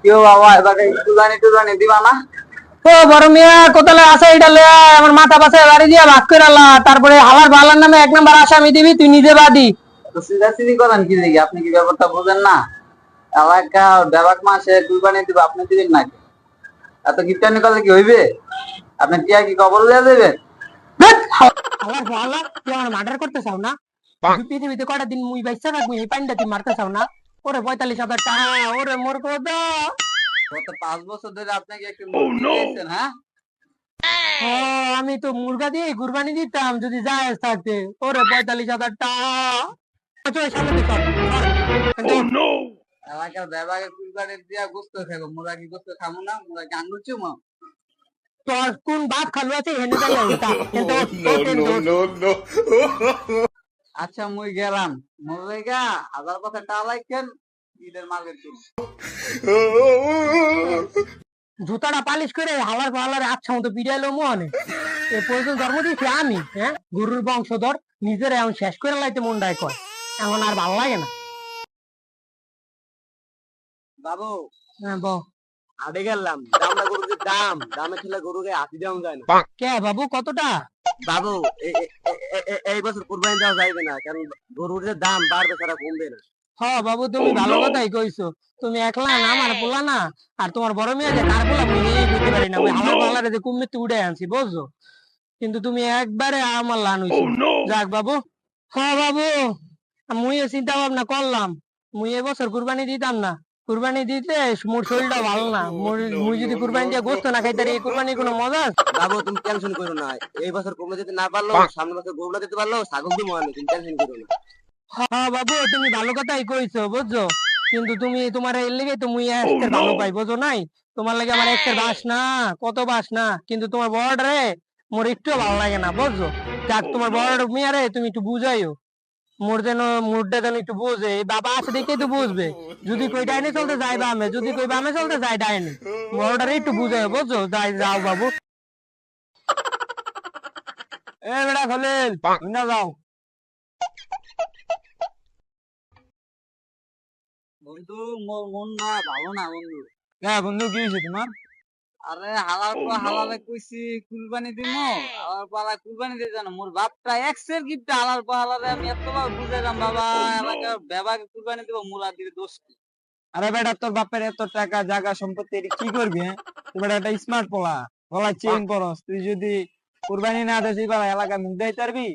কেউ বাবা এবার কুরবানি টুরবানি দিবা না? ও বড় মিয়া কোথালে আসা এটা লয়া আমার মাথা পাশে বাড়ি দিয়া ভাগ করে আল্লাহ, তারপরে হালার বালার নামে 1 নম্বর আসামি দিবি, তুই নিজে বাদী। তো সিধাসিধি করেন কি দেখি, আপনি কি ব্যাপারটা বোঝেন না? এলাকা ব্যাপার মাসে কুরবানি দিব, আপনি দিবেন নাকি? এত কিপটানি করলে কি হইবে? আপনি টিয়া কি কবর লিয়া দেবেন? হালার বালা, তুই আমার মার্ডার করতে চাও না? তুই পৃথিবীতে কয়টা দিন মুই বাইসা থাকবি, এই পানিটা তুই মারতে চাও না? ওরে 45,000 টাকা, ওরে মোর কথা। গত 5 বছর ধরে আপনাকে একটু মুক্তি দিয়েছেন, হ্যাঁ? ও, আমি তো মুরগা দিয়ে কুরবানি দিতাম যদি জায়েজ থাকতে। ওরে 45,000 টাকা। চল সামনে তুই চল, চল। এলাকার ব্যাপারে কুরবানি দিয়া গোস্ত খাবো, মোরা কি গোস্ত খাবো না? মোরা কি আঙ্গুর চুমো? তোর কোন বাপ খালু আছে হেনে যাইয়া উঠা, কিন্তু আচ্ছা মুই গেলাম, মোরেগা হাজার কথা টালাইকেন, ঈদের মার্কেট করব। জুতাটা পালিশ করে হালার পালারে আচ্ছা মতো পিড়াইলো মনে। এ পর্যন্ত জন্ম দিয়েছি আমি, হ্যাঁ, গরুর বংশধর, নিজের এখন শেষ করে লাইতে মনটাই কয়, এখন আর ভাল লাগে না। বাবু, হ্যাঁ বল। আড়ে গেলাম, দামটা গরুর যে দামে ছেলে গরুকে হাতি দেওয়া যায় না। কে বাবু কতটা? বাবু, এই বছর কুরবানি দেওয়া যাইবে না, কারণ গরুর যে দাম বাড়বে ছাড়া কমবে না। হ বাবু, তুমি ভালো কথাই কইছো। তুমি একলা না, আমার পোলা না, আর তোমার বড় মেয়ে যে কার পোলা মুই এই বুঝতে পারি না। ওই হালার পালারে যে কুমিরতে উড়ে আনছি বুঝছো, কিন্তু তুমি একবারে আমার লান হইছো। যাক বাবু। হ্যাঁ বাবু, মুইও চিন্তা ভাবনা করলাম, মুই এবছর কুরবানি দিতাম না। কুরবানি দিতে মোর শরীরটা ভালো না। মুই যদি কুরবানি দিয়ে গোস্ত না খাইতে এই কুরবানির কোনো মজা আছে? বাবু তুমি টেনশন করো না, এই বছর কমে যেতে না পারলো সামনের বছর গরুটা দিতে পারলো, ছাগল দিব আমি, তুমি টেনশন করো না। হ্যাঁ বাবু, তুমি ভালো কথাই কইছো বুঝছো, কিন্তু তুমি তোমার এর লেগে তো মুই এক্সের ভালো পাই বুঝো নাই? তোমার লাগে আমার এক্সের বাস না, কত বাস না, কিন্তু তোমার বড় রে মোর একটু ভালো লাগে না বুঝছো। যাক, তোমার বড় মিয়া রে তুমি একটু বুঝাইও, মোর যেন মুডটা যেন একটু বুঝে। এই বাবা আছে দেখেই তো বুঝবে। যদি কই ডাইনে চলতে যায় বামে, যদি কই বামে চলতে যায় ডাইনে। বড়টারে একটু বুঝাইও বুঝছো। যাই যাও বাবু। এ বেটা খলিল, না যাও। বন্ধু, মোর মন না ভালো না বন্ধু। হ্যাঁ বন্ধু, কি হয়েছে তোমার? আরে হালার পর হালারে কইছি কুরবানি দিমু, হালার পর হালা কুরবানি দিয়ে জানো মোর বাপটা এক্সের গিফট, হালার পর হালারে আমি এতবার বুঝাইলাম বাবা এলাকার বেবাকে কুরবানি দিব, মোরা দিবে দোষ কি? আরে বেটা, তোর বাপের এত টাকা জায়গা সম্পত্তি, এটা কি করবি? হ্যাঁ, তুই বেটা একটা স্মার্ট পোলা, গলায় চেইন পরস, তুই যদি কুরবানি না দিস এবার এলাকায় মুখ দেখাইতে পারবি?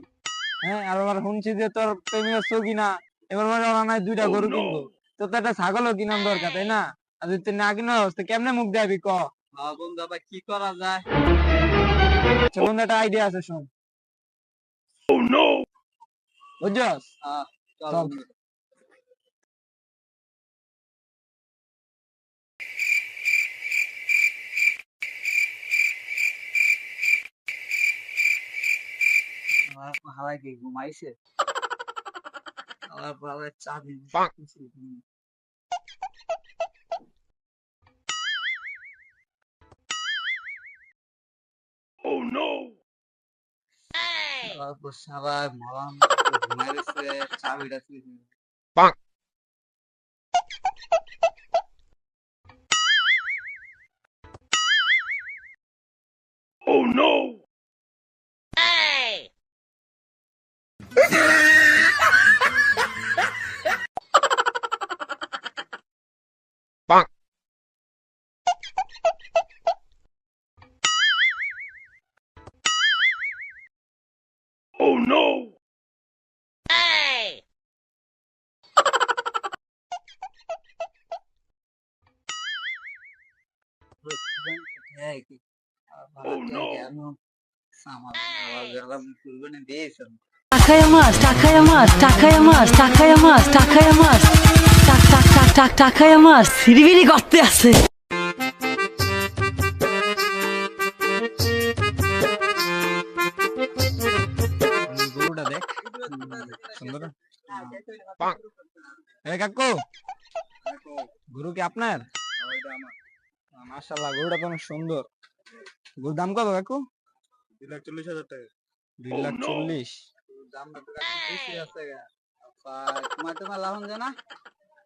হ্যাঁ, আর আবার শুনছি যে তোর প্রেমিক চৌকি না, এবার মানে ওরা নাই 2টা গরু কিনবো, তোর তো একটা ছাগলও কিনার দরকার তাই না? আর যদি তুই না কিনস তো কেমনে মুখ দেখাবি ক? হ্যাঁ বন্ধু, আবার কি করা যায়? আচ্ছা বন্ধু, একটা আইডিয়া আছে, শোন। বুঝছস? হ্যাঁ, চল চল। বন্ধু। হালাই কি ঘুমাইছে? হালার পর হালাই চা দিবি। তারপর সবাই মরান ঘুমাই গেছে, চাবিটা তুই দিবি। হ্যাঁ কি? কেন আমার আবার গেলাম কুরবানি দিয়েছ? টাকায় আমার, টাকায় আমার, টাকায় আমার, টাকায় আমার, টাকায় আমার, টাক টাক টাক টাক টাকায় আমার সিরিবিরি করতে আছে। গরুটা দেখ, সুন্দর না? এ কাকু, গরু কি আপনার? মাশাআল্লাহ, গরুটা তো অনেক সুন্দর। গরুর দাম কত কাকু? 2,40,000 টাকা। 2,40,000? দামটা তো একটু বেশি আছে গা। তোমার লাভন জানা?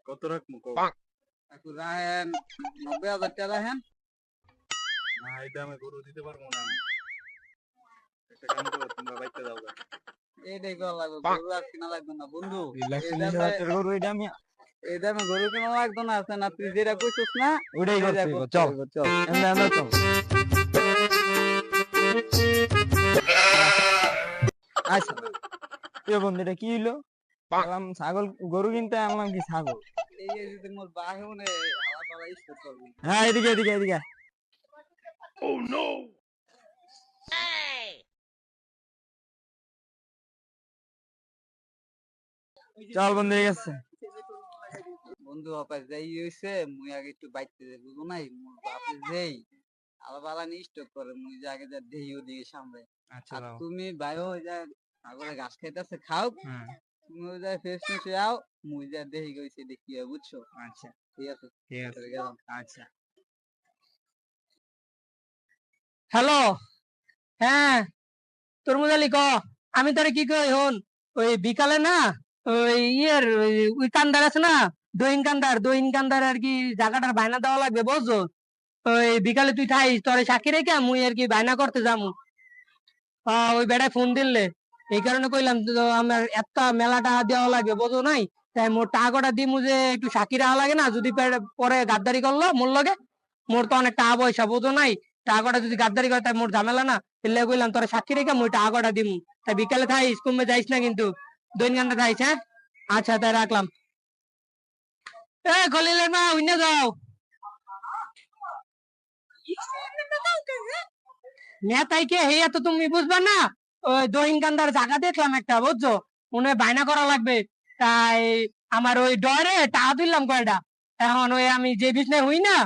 কত রাখবো? কাকু রাহেন 90,000 টাকা রাহেন। না এই দামে গরু দিতে পারবো না আমি। একটা কাম করো তোমরা বাইতে যাও গা। এইটাই করা লাগবে, গরু আর কিনা লাগবে না বন্ধু। এই লাখ এই 40,000 দামে টাকার গরু এটা আমি এই দামে গরু কিনা লাগতো না, আছে না তুই যেটা কইছিস না ওইটাই সেটা করতে হইব, করতে চল। হইব, চল। এমনি আমরা চল। আচ্ছা প্রিয় বন্ধু এটা কি হইলো? বললাম ছাগল গরু কিনতে আনলাম কি ছাগল। এই যে যদি মোর বাহে মনে হালা পালা ইস্ট করবি। হ্যাঁ এদিকে এদিকে এদিকে। চল বন্ধু হয়ে গেছে। বন্ধু অপাস যাই হইছে, মুই আগে একটু বাইতে যাই, বুঝো নাই মোর বাপে যেই হালা পালা নি স্টক করে, মুই যে আগে যা দেহি ওদিকে সামনে। আচ্ছা আর দাও। তুমি বাইও হয়ে যায় আগরে ঘাস খাইতেছে খাও, হ্যাঁ তুমি ওই যায় ফ্রেশ ফ্রেশ হয়ে আও, মুই যা দেহি গইছে দেখি বুঝছো। আচ্ছা ঠিক আছে, ঠিক আছে। চলে গেলাম। আচ্ছা হ্যালো, হ্যাঁ তরমুজ আলী ক। আমি তোরে কি কই হন, ওই বিকালে না ওই ওই কান্দার আছে না, দহিন কান্দার আর কি জায়গাটার বায়না দেওয়া লাগবে বুঝছো। ওই বিকালে তুই থাইস, তোরে সাক্ষী রেখে মুই আর কি বায়না করতে যামু। ওই বেড়ায় ফোন দিলে, এই কারণে কইলাম তো আমার এত মেলা টাকা দেওয়া লাগবে বুঝো নাই। তাই মোর টাকা কটা দিমু, যে একটু সাক্ষী রাখা লাগে না, যদি পরে গাদ্দারি করলো মোর লগে। মোর তো অনেক টাকা পয়সা বুঝো নাই, টাকা কটা যদি গাদ্দারি করে তাই মোর ঝামেলা না। এলে কইলাম তোরা সাক্ষী রেখে মুই টাকা কটা দিমু। তাই বিকালে থাইস, কমবে যাইস না কিন্তু, দৈনকান্ডা থাইস। হ্যাঁ আচ্ছা তাই রাখলাম। এ খলিলের মা উইনা যাও। নেতাই কে হেয়া তো তুমি বুঝবা না। ওই দহিনকান্দার জায়গা দেখলাম একটা বুঝছো, মনে হয় বায়না করা লাগবে। তাই আমার ওই ডরে টাকা দিলাম কয়টা। এখন ওই আমি যে বিছনায় হই না,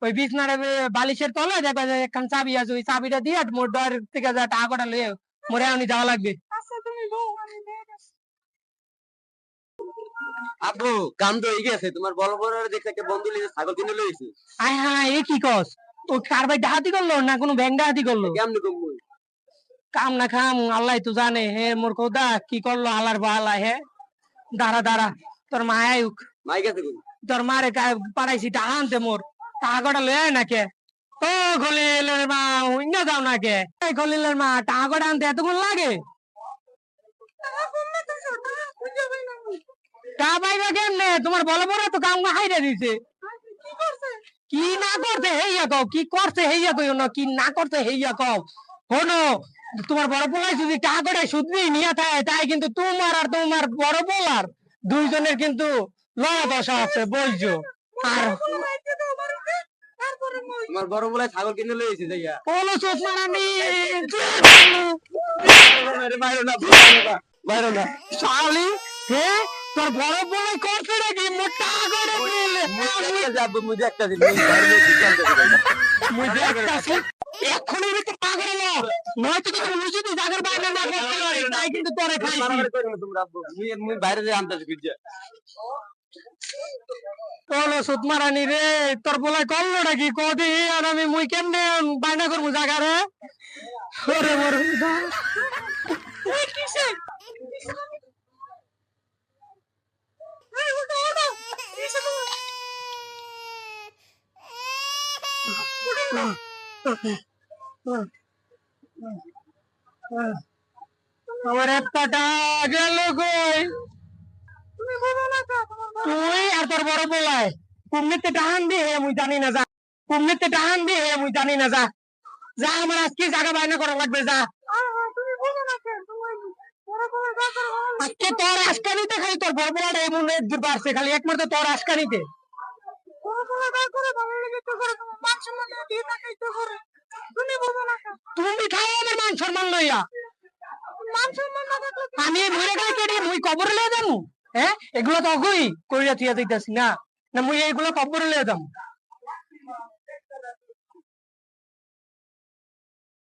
ওই বিছনার বালিশের তলে দেখবা যে একখান চাবি আছে, ওই চাবিটা দিয়ে মোর ডর থেকে যা টাকা কটা লয়ে মোরে এখনই যাওয়া লাগবে। আব্বু কাম তো হয়ে গেছে, তোমার বড় বড় দেখে একটা বন্ধু লিখে ছাগল কিনে লইছে। আয় হ্যাঁ, এ কি কস? ও কার ভাই ডাহাতি করলো না কোনো ব্যাংক ডাহাতি করলো? কেমনে কমবো? কাম না খাম আল্লাহ তো জানে। হে মোর খোদা কি করলো আল্লাহর বালা। হে দাঁড়া দাঁড়া, তোর মা আয়ুক। মাই গেছে কই? তোর মারে পাঠাইছি টাকা আনতে, মোর টাকা কটা লয়ে আয় না কে। ও খলিলের মা উইনা যাও না কে? এই খলিলের মা টাকা কটা আনতে এতক্ষণ লাগে? টাকা পাইবা কেমনে? তোমার বড় বড় তো কাম হাইরা দিছে। কি না করছে হেইয়া কও, কি করছে হেইয়া কইও না, কি না করছে হেইয়া কও। হনো, তোমার বড় পোলাই যদি টাকা করে সুদ নিয়ে থাকে, তাই কিন্তু তোমার আর তোমার বড় পোলার দুইজনের কিন্তু লড়া দশা আছে বলছো। আর তোমার বড় বলে ছাগল কিনে লইছে যাইয়া। পোলো চোখ মারানি বাইরো না বাইরো না। শালি। হে তোর বড় পোলাই করছে নাকি? মোর টাকা করে দিলে যাবো মুই একটা দিন মুই বাইরে বিকাল দেব। মুই দেখতাছি এখনই তো পাগল না, নয়তো তো তুমি যদি জাগার বাইরে না করতে পারি তাই কিন্তু তোরে খাইছি। মারামারি করো না তোমরা আব্বু। মুই বাইরে যাই আনতাছি খুঁজে। পোলো চোখ মারানি রে, তোর পোলাই করলো নাকি কদি? আর আমি মুই কেমনে বাইনা করবো জাগা রে? ওরে মোর কিসে আমার একটা গেল কই? তুই আর তোর বড় পোলায় কুমনিতে টাহান দিয়ে মুই জানি না, যা কুমনিতে টাহান দিয়ে মুই জানি না, যা যা আমার আজকে জায়গা বাইনা করা লাগবে, যা। আজকে তোর আজকানিতে খালি তোর বড় পোলাটা এমন দূর পারছে, খালি একমাত্র তোর আজকানিতে। তুমি খাও আমার মান সম্মান লইয়া, আমি মরে গেলে কেটে মুই কবরে লয়ে যাবো? হ্যাঁ এগুলো তো অগই করিয়া থিয়া দিতেছি না, না মুই এইগুলো কবরে লয়ে যাবো।